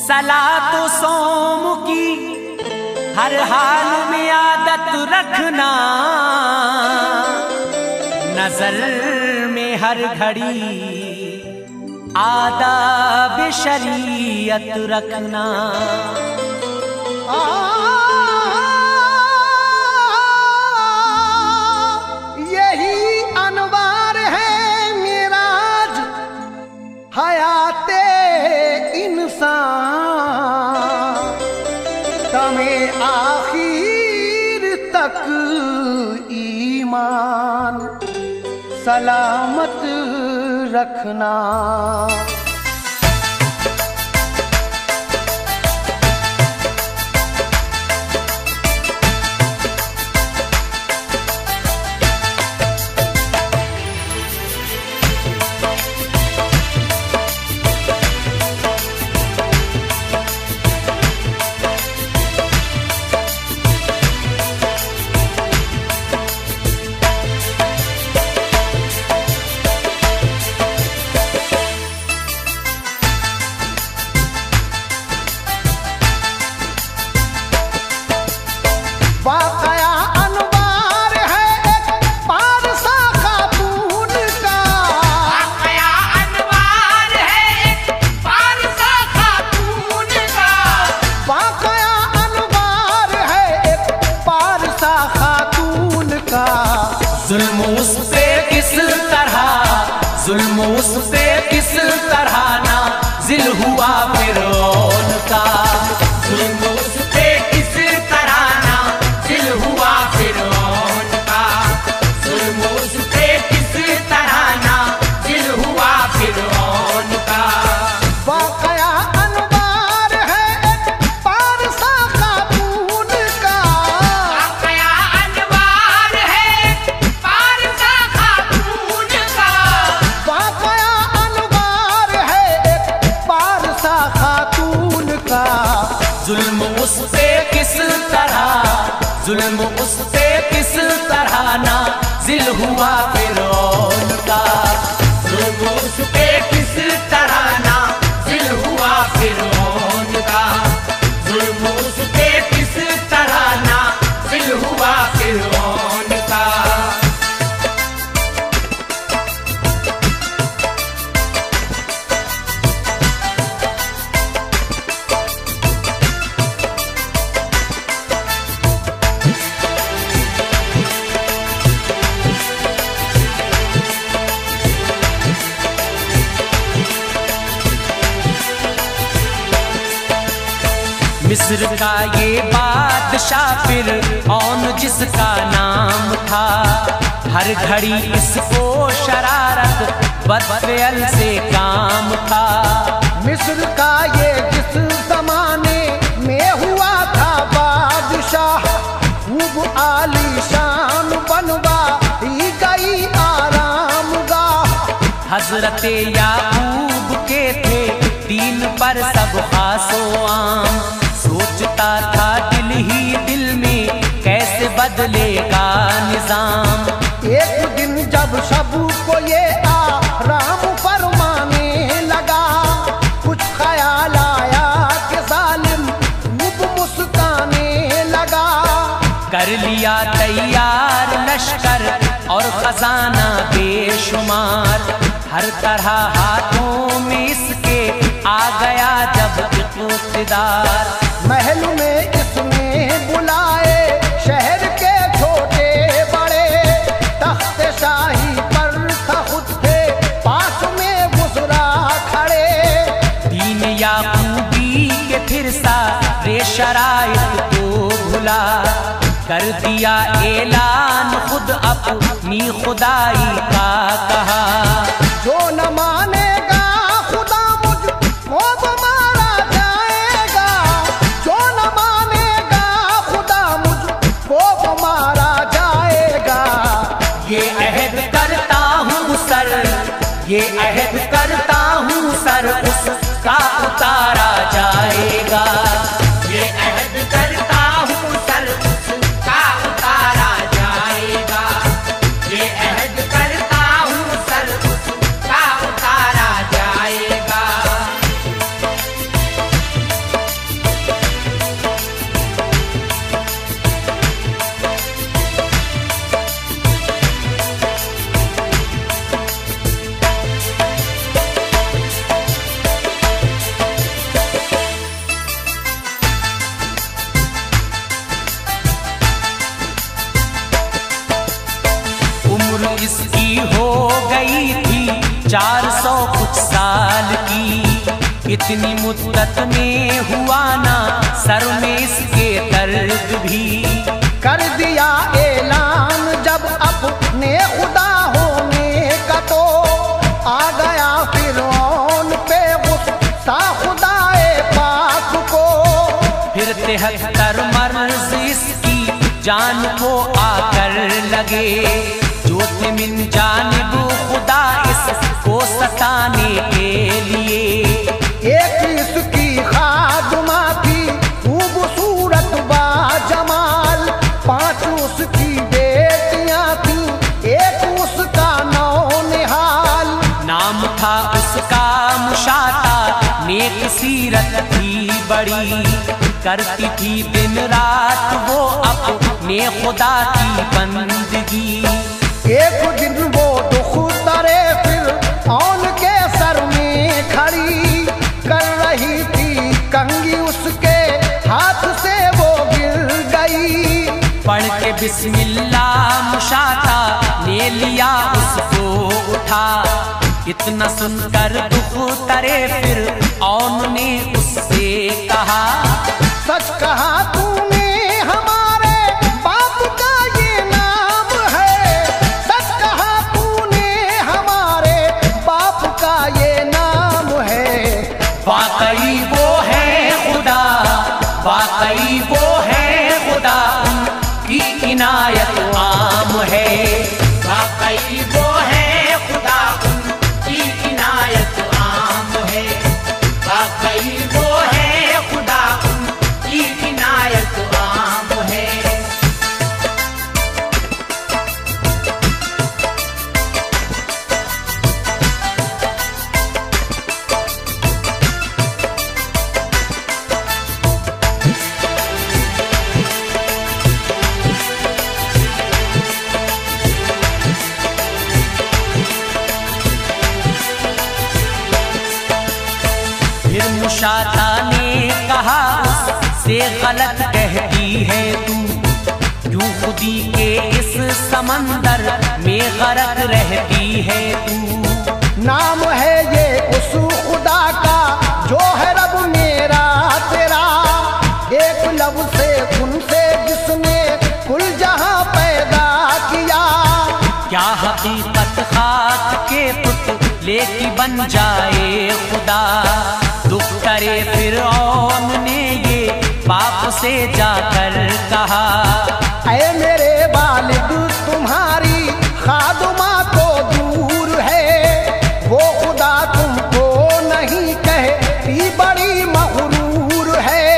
सलात तो सोम की हर हाल में आदत रखना, नजर में हर घड़ी आदाब शरीयत रखना। यही अनवार है मिराज हयाते इंसान, तमें आखिर तक ईमान सलामत रखना। वाकया अनवार है एक पारसा खातून का, वाकया अनवार है एक पारसा खातून का, वाकया अनवार है एक पारसा खातून का। जुल्म उस पे किस तरह, जुल्म उस पे किस तरह नाज़िल हुआ फिरौन का, जुल्म उस पे किस तरह नाज़िल हुआ फिरौन का, जुल्म उस पे किस तरह नाज़िल हुआ फिरौन का। वाकया अनवार है एक पारसा खातून का, वाकया अनवार है पारसा खातून का, वाकया अनवार है एक पारसा खातून का। जुल्म उस पे किस तरह, जुल्म उस पे किस तरह नाज़िल हुआ फिरौन का, जुल्म उस पे किस तरह नाज़िल हुआ फिरौन का, जुल्म उस पे किस तरह नाज़िल हुआ फिरौन का। मिस्र का ये बादशाह फिरऔन जिसका नाम था, हर घड़ी इसको शरारत बदफिल से काम था। मिस्र का ये जिस जमाने में हुआ था बादशाह, खूब आलीशान बनवाई गई आरामगाह। हजरत याकूब के थे दीन पर सब खासो आम, सोचता था दिल ही दिल में कैसे बदलेगा निजाम। एक दिन जब सबू को ये आराम फरमाने लगा, कुछ ख्याल आया कि जालिम खूब मुस्काने लगा। कर लिया तैयार लश्कर और खजाना बेशुमार, हर तरह हाथों में इसके आ गया जब इक़्तिदार। महल में इसने बुलाए शहर के छोटे बड़े, तख्त शाही पर था खुद थे पास में गुजरा खड़े। दीन याकूबी के फिर सारे शराइत को भुला, कर दिया ऐलान खुद अपनी खुदाई का कहा। जो न मानेगा खुदा मुझको वो मारा जाएगा, जो न मानेगा खुदा मुझको वो मारा जाएगा। ये अहद करता हूँ सर, ये अहद करता हूँ सर उसका उतारा जाएगा, ये अहद करता हूँ सर उसका उतारा जाएगा, ये अहद करता हूँ सर उसका उतारा इतनी मुद्दत में हुआ ना सर में इसके दर्द भी। कर दिया ऐलान जब अपने खुदा होने का, तो आ गया फिरौन पे गुस्सा खुदाए पाक को। फिर 73 मर्ज इसकी जान को आकर लगे, जो थे मिन जानिब खुदा इसको सताने के लिए। एक इसकी खादमा थी खूबसूरत बाजमाल, 5 उसकी बेटियां थी, एक उसका नौनिहाल। नाम था उसका मुशाता, नेक सीरत थी बड़ी, करती थी दिन रात वो अपने खुदा की बंदगी। एक दिन वो दुख तरे फिरऔन के सर में खड़ी, कर रही थी कंगी उसके हाथ से वो गिर गई। पढ़ के बिस्मिल्लाह मुशाता ने लिया उसको उठा, इतना सुनकर दुख तरे फिरऔन ने उससे कहा, सच कहा तूने हमारे बाप का ये नाम है, सच कहा तूने हमारे बाप का ये नाम है। वाकई वो है खुदा, वाकई वो है खुदा, उनकी इनायत आम है। वाकई वो है खुदा, उनकी इनायत आम है। वाकई वो है खुदा, उनकी इनायत आम है। फिर मुशाता ने कहा, उससे गलत कहती है तू, क्यों खुदी के इस समंदर में गरक रहती है तू। नाम है ये उस खुदा का जो है रब मेरा तेरा, एक लब से उनसे जिसने कुल जहां पैदा किया। क्या हकीकत खाक के पुतले की बन जाए खुदा, दुख करे फिरऔन ने ये बाप से जाकर कहा, ऐ मेरे वालिद तुम्हारी खादमा तो दूर है, वो खुदा तुमको नहीं कहती बड़ी मगरूर है।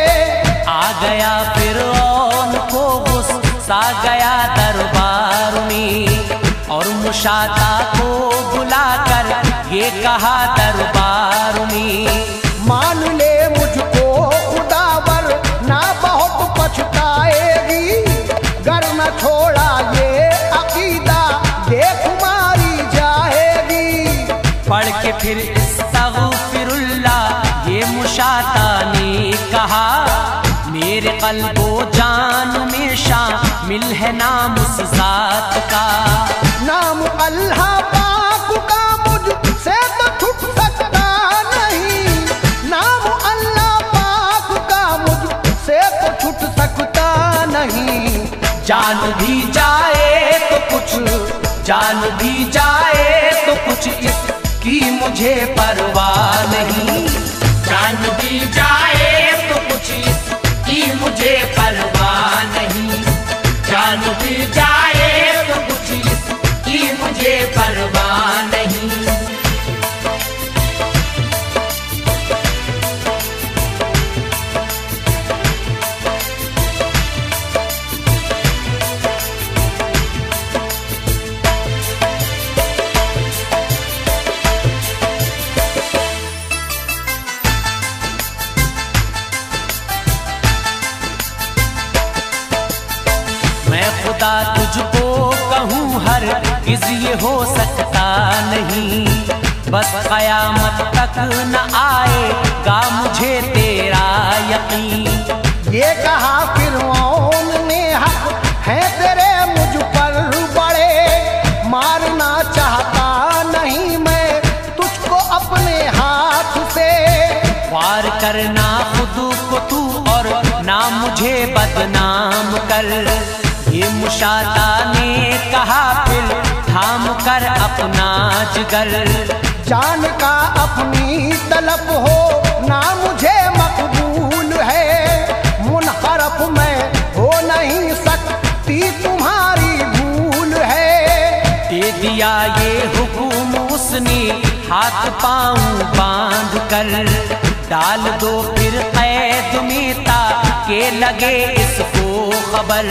आ गया फिरऔन को गुस्सा गया दरबार में, और मुशाता को बुलाकर ये कहा दरबार में, मान ले मुझको खुदावर ना बहुत पछताएगी, गर न छोड़ा ये अकीदा देख मारी जाएगी। पढ़ के फिर इस्तगफिरुल्लाह ये मुशाता ने कहा, मेरे कल्बो जान में शामिल है नाम उस जात का। नाम अल्लाह पाक का मुझसे तो छूट सकता नहीं, नाम अल्लाह पाक का मुझसे तो छूट सकता नहीं। जान भी जाए तो कुछ, जान भी जाए तो कुछ इसकी मुझे परवाह नहीं। जान भी जाए तो कुछ इसकी मुझे परवाह नहीं। जान भी जाए तो कुछ इसकी मुझे परवाह नहीं। खुदा तुझको कहूँ हर किस ये हो सकता नहीं, बस कयामत तक न आएगा मुझे तेरा यकीन। ये कहा फिरऔन ने हक है तेरे मुझ पर बड़े, मारना चाहता नहीं मैं तुझको अपने हाथ से। खुद को तू और ना मुझे बदनाम कर। ये मुशाता ने कहा फिर थाम कर अपना जिगर। जान का अपनी तलब हो ना मुझे मकबूल है, मुनहरफ में हो नहीं सकती तुम्हारी भूल है। दे दिया ये हुक्म उसने हाथ पाँव बांध कर, डाल दो फिर कैद में ताके लगे इसको खबर।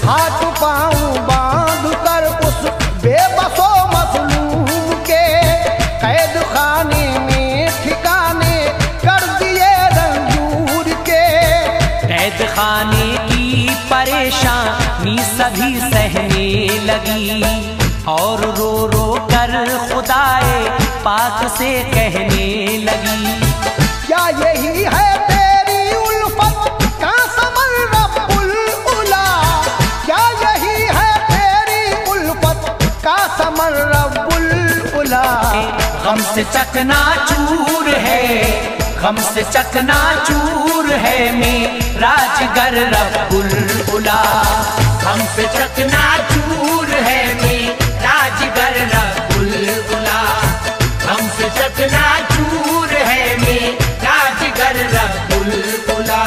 हाथ पाँव बांध कर उस बेबसो मजलूम के कैद खाने में ठिकाने कर दिए रंजूर के। कैद खाने की परेशानी सभी सहने लगी और रो रो कर खुदाए पाक से कहने लगी। क्या यही है तेरी उल्फत का समर रब्बुल उला? क्या यही है तेरी उल्फत का समर रब्बुल उला? गम से चकना चूर है, गम से चकना चूर है मेरा जिगर रब्बुल उला। गम से चकना चूर है मेरा जिगर रब्बुल उला। गम से चकना चूर है मेरा जिगर रब्बुल उला।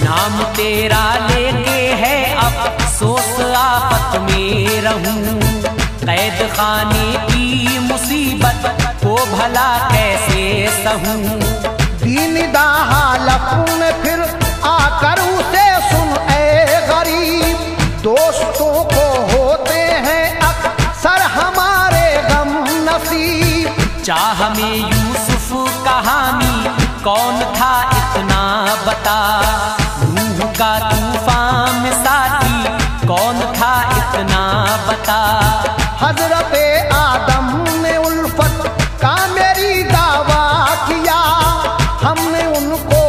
नाम तेरा लेके है अफसोस आफत में रहूं, कैद खाने की मुसीबत को भला कैसे सहूं। दीन हालत में फिर आकर उसे सुन ए गरीब, दोस्तों को होते हैं अक्सर हमारे गम नसीब। चाह में यूसुफ कहानी कौन था इतना बता, नूह का तूफान में साथी कौन था इतना बता। हजरत आदम ने उल्फत का मेरी दावा किया, हमने उनको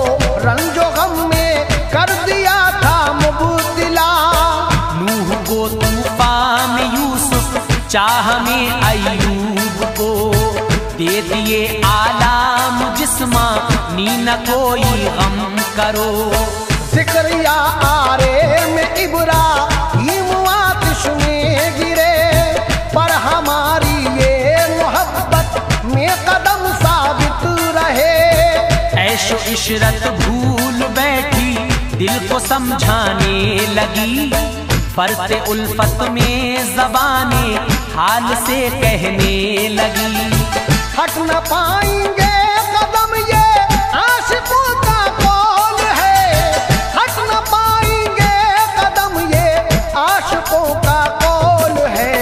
रंजो गम में कर दिया था मुब्तिला। नूह को तूफान में यूसुफ, चाह में अय्यूब को दे दिए आलाम जिस्मानी न कोई गम करो। जिक्रिया आरे में इब्राहीम आतिश में गिरे, पर हमारी ये मोहब्बत में कदम साबित रहे। ऐशो इशरत भूल बैठी दिल को समझाने लगी, फर्ते उल्फत में ज़बाने हाल से कहने लगी। हट न पाएंगे कदम ये आशिकों का कौल है, हट न पाएंगे कदम ये आशिकों का कौल है।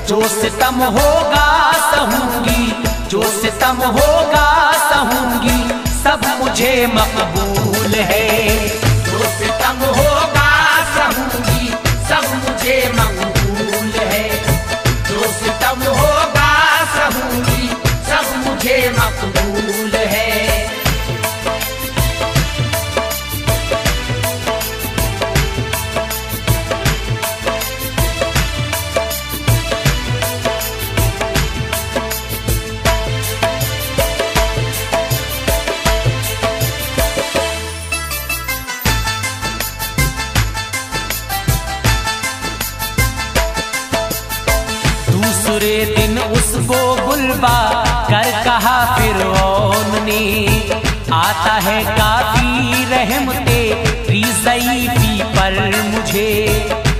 जो सितम होगा सहूंगी, जो सितम होगा सहूंगी, सब मुझे मकबूल है। जो सितम होगा सहूंगी, सब मुझे मकबूल है। जो सितम होगा सहूंगी, सब मुझे मकबूल है। दूसरे दिन उसको बुलवा कर कहा फिरौन ने, आता है काफी रहमते ज़ईफ़ी पर मुझे।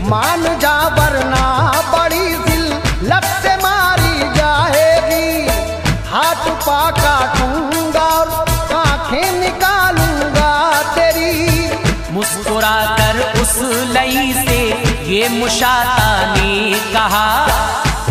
मान जा वरना बड़ी जिल्लत से मारी जाएगी, हाथ पा काटूंगा और आंखें निकालूंगा तेरी। मुस्कुरा कर उस लई से ये मुशाता ने कहा,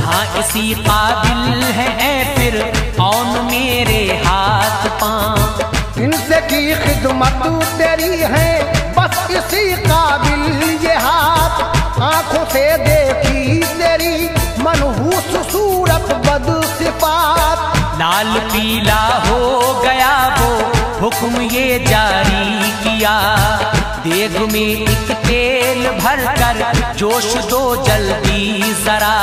हाँ इसी काबिल है फिर औन मेरे हाथ पांव। इनसे की खिदमत तेरी है बस इसी काबिल ये हाथ, आंखों से देखी तेरी मनहूस सूरत बद सिफात। लाल पीला हो गया वो हुक्म ये जारी किया, देग में एक तेल भर कर जोश दो जल्दी जरा।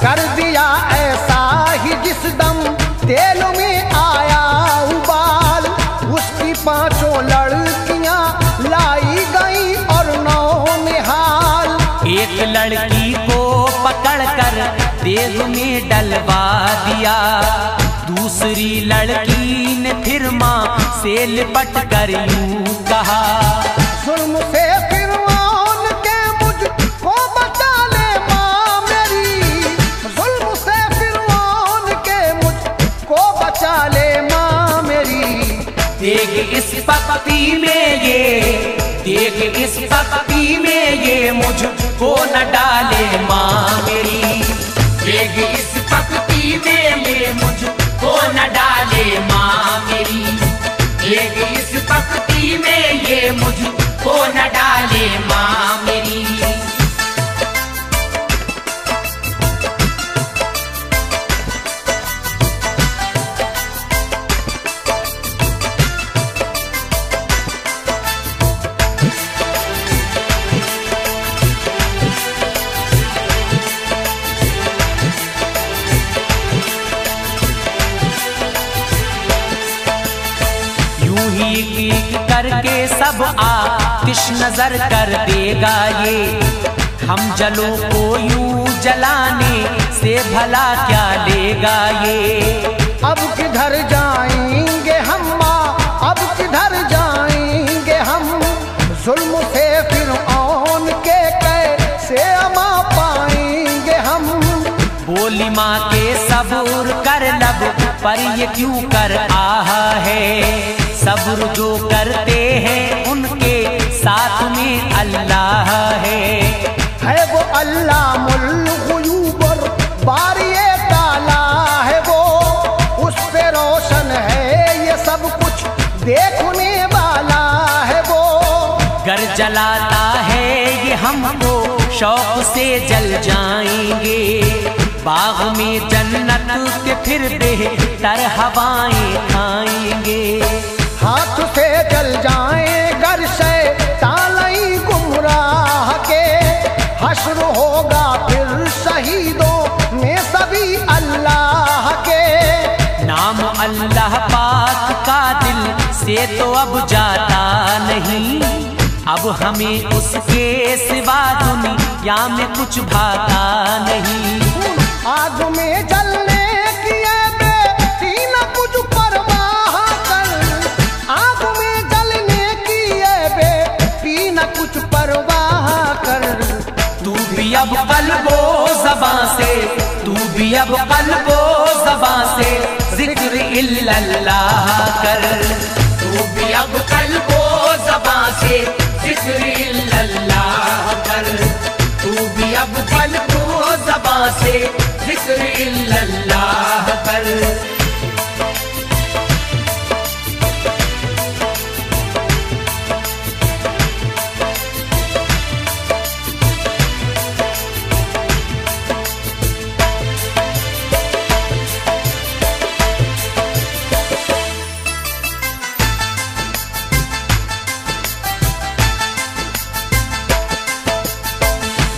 कर दिया ऐसा ही जिस दम तेल में आया उबाल, उसकी 5 लड़कियां लाई गई और 9 निहाल। एक लड़की को पकड़कर देग में डलवा दिया, दूसरी लड़की ने फिर माँ से लिपट कर यूं कहा, जुल्म से फिरौन के मुझको बचा ले माँ मेरी, जुल्म से फिरौन के मुझको बचा ले माँ मेरी। देख इस पपी में ये, देख इस पपी में ये मुझको न डाले माँ मेरी, देख इस पपी में ये मुझको न डाले माँ मेरी, देख इस पपी में ये मुझको न डाले माँ मेरी। एक करके सब आतिश नजर कर देगा ये, हम जलों को यूं जलाने से भला क्या लेगा ये। अब किधर जाएंगे हम माँ, अब किधर जाएंगे हम, जुल्म से फिरौन के कैसे अमा पाएंगे हम। बोली माँ के सब्र कर लब पर ये क्यों कर आहा है, सब्र जो करते हैं उनके साथ में अल्लाह है वो अल्लाह मुल गुयूब और बारिए ताला है वो, उस पे रोशन है ये सब कुछ देखने वाला है वो। गर जलाता है ये हमको शौक से जल जाएंगे, बाग में जन्नत के फिर बेहतर हवाएं खाएंगे। हाथ से जल जाए गर शैतानी गुमराह के, हश्र होगा फिर शहीदों में सभी अल्लाह के। नाम अल्लाह पाक का दिल से तो अब जाता नहीं, अब हमें उसके सिवा दुनिया में कुछ भाता नहीं। आग में जलने की बेटी न कुछ परवाह कर, आग में जलने की बेटी न कुछ परवाह कर। तू भी अब कल्बो ज़बां से, तू भी अब कल्बो ज़बां से जिक्र इल्लल्लाह कर, तू भी अब कल्बो ज़बां से जिक्र इल्लल्लाह कर, तू भी अब कल्बो ज़बां से जिक्र इल्लल्लाह कर।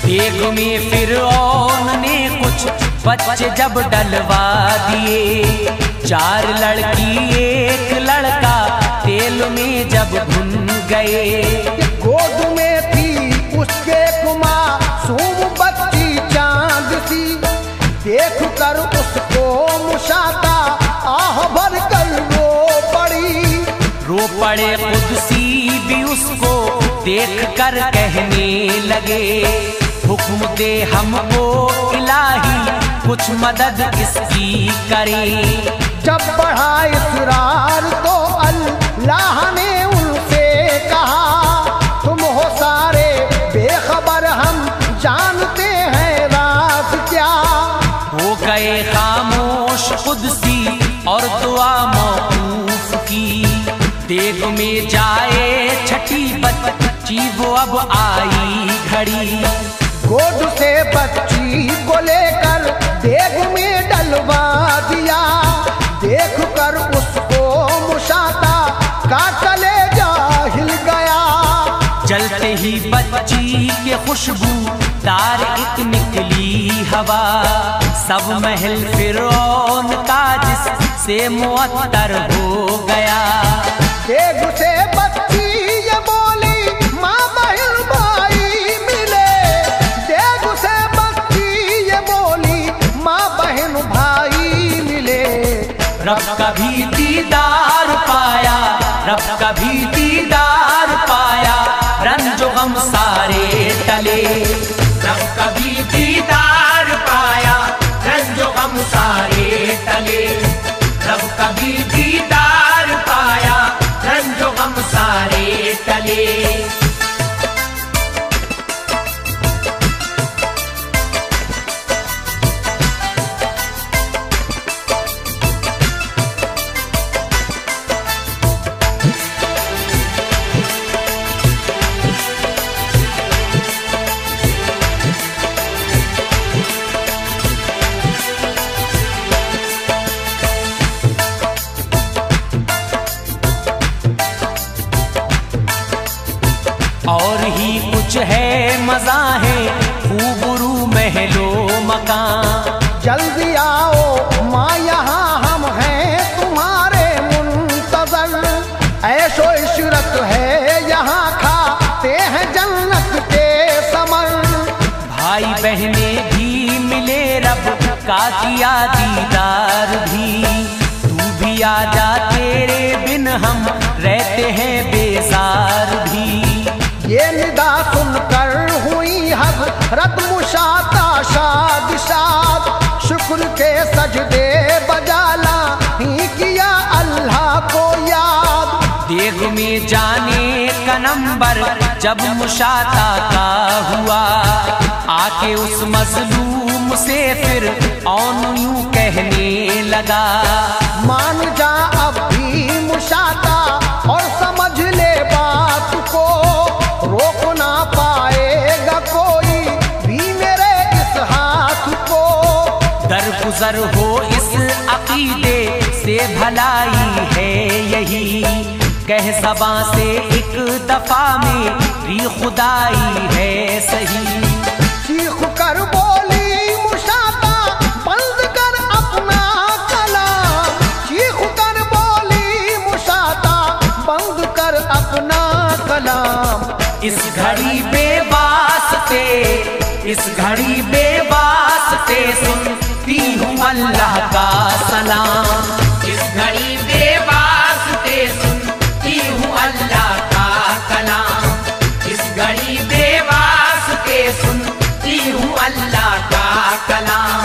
देग में फिरौन ने कुछ बच्चे जब डलवा दिए, 4 लड़की 1 लड़का तेल में जब भुन गए। गोद में थी उसके मासूम बच्ची चांद सी, देख कर उसको मुशाता आह भर कर रो पड़ी। रो पड़े कुदसी भी उसको देख कर कहने लगे, हुक्म दे हमको इलाही कुछ मदद इसकी करें। जब बढ़ा इसरार तो अल्लाह ने उनसे कहा, तुम हो सारे बेखबर हम जानते हैं राज क्या। हो गए खामोश कुदसी और दुआ मौकूफ की, देग में जाए छठी बच्ची वो अब आई घड़ी। मची के खुशबू दार एक निकली हवा, सब महल फिरौन का जिससे मुअत्तर हो गया। देख से बच्ची ये बोली माँ बहन भाई मिले, देख से बच्ची ये बोली माँ बहन भाई मिले। रब का भी दीदार पाया, रब का भी दीदार पाया, रंजो गम सारे टले। रब का भी दीदार पाया, रंजो गम सारे टले। रब का भी दीदार पाया, रंजो गम सारे टले। और ही कुछ है मजा है खूबरू महलो मकान। जल्दी आओ माँ यहाँ हम हैं तुम्हारे मुंतजर, ऐशो इशरत है यहाँ खाते हैं जन्नत के समर। भाई बहने भी मिले रब का किया दीदार भी, तू भी आजा तेरे बिन हम रहते हैं बेजार भी। ये निदा सुनकर हुई हज़रत मुशाता शाद शाद, शुक्र के सजदे बजाला ही किया अल्लाह को याद। देग में जाने का नंबर जब मुशाता का हुआ, आके उस मजलूम से फिर औन यूं कहने लगा। मान जा अब भी मुशाता और समझ ले बात को, रोक ना पाएगा कोई भी मेरे इस हाथ को। दरगुजर हो इस अकीदे से भलाई है यही, कह ज़बां से एक दफा मेरी खुदाई है सही। चीख कर बोली मुशाता बंद कर अपना कलाम, चीख कर बोली मुशाता बंद कर अपना कलाम। इस घड़ी बेवास्ते, इस घड़ी बेवास्ते सुनती हूँ अल्लाह का सलाम। इस घड़ी बेवास्ते सुनती हूँ अल्लाह का कलाम। इस घड़ी बेवास्ते सुनती हूँ अल्लाह का कलाम।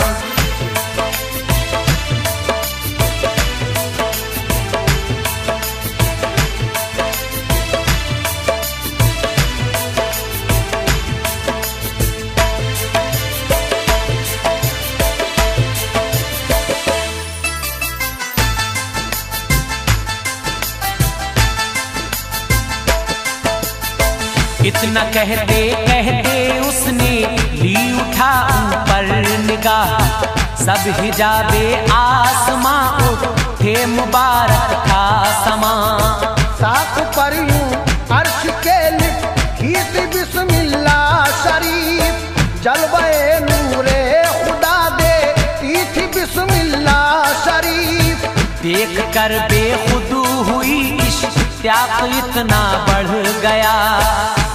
इतना कहते कहते उसने ली उठा ऊपर निगाह, सब हिजाबे आसमां उठे मुबारक था समा। साथ पर यूं अर्श के लिखी थी बिस्मिल्लाह शरीफ, जलवे नूरे खुदा दे थी बिस्मिल्लाह शरीफ। देख कर बेखुद हुई इश्तियाक इतना बढ़ गया,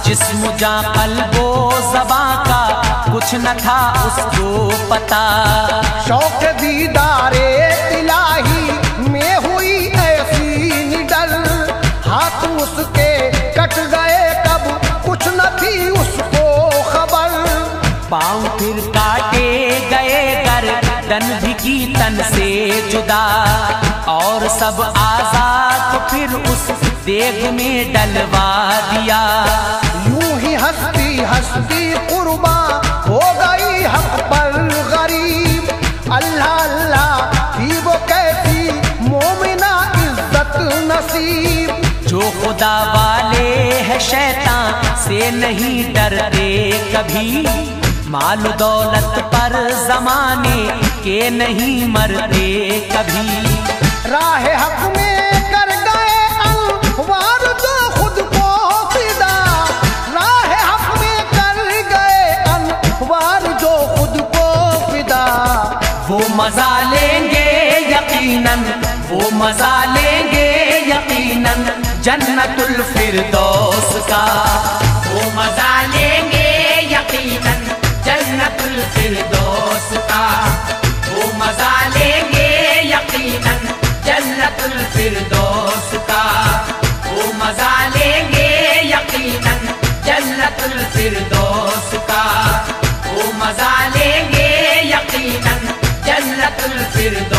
जिस्म जा कल्बो ज़बां का कुछ न था उसको पता। शौक दीदारे इलाही में हुई ऐसी निडर, हाथ उसके कट गए कब कुछ न थी उसको खबर। पाँव फिर काटे गए गर्दन भी की तन से जुदा, और सब आज़ाद तो फिर उस देग में डलवा दिया। यूं ही हंसती हंसती कुर्बा हो गई हक पर गरीब। अल्लाह अल्लाह थी वो कैसी मोमिना इज्जत नसीब, जो खुदा वाले है शैतान से नहीं डरते कभी, माल दौलत पर जमाने के नहीं मरते कभी। राह हक में कर गए अनवार जो खुद को फिदा, राह हक में वो मजा लेंगे यकीनन, वो मजा लेंगे यकीनन जन्नतुल फिरदौस का। वो मजा लेंगे यकीनन जन्नतुल फिरदौस का। वो मजा लेंगे यकीनन जन्नतुल फिरदौस का। वो मजा लेंगे यकीनन जन्नतुल फिरदौस का। वो मजा लेंगे यकीनन जन्नतुल फिरदौस।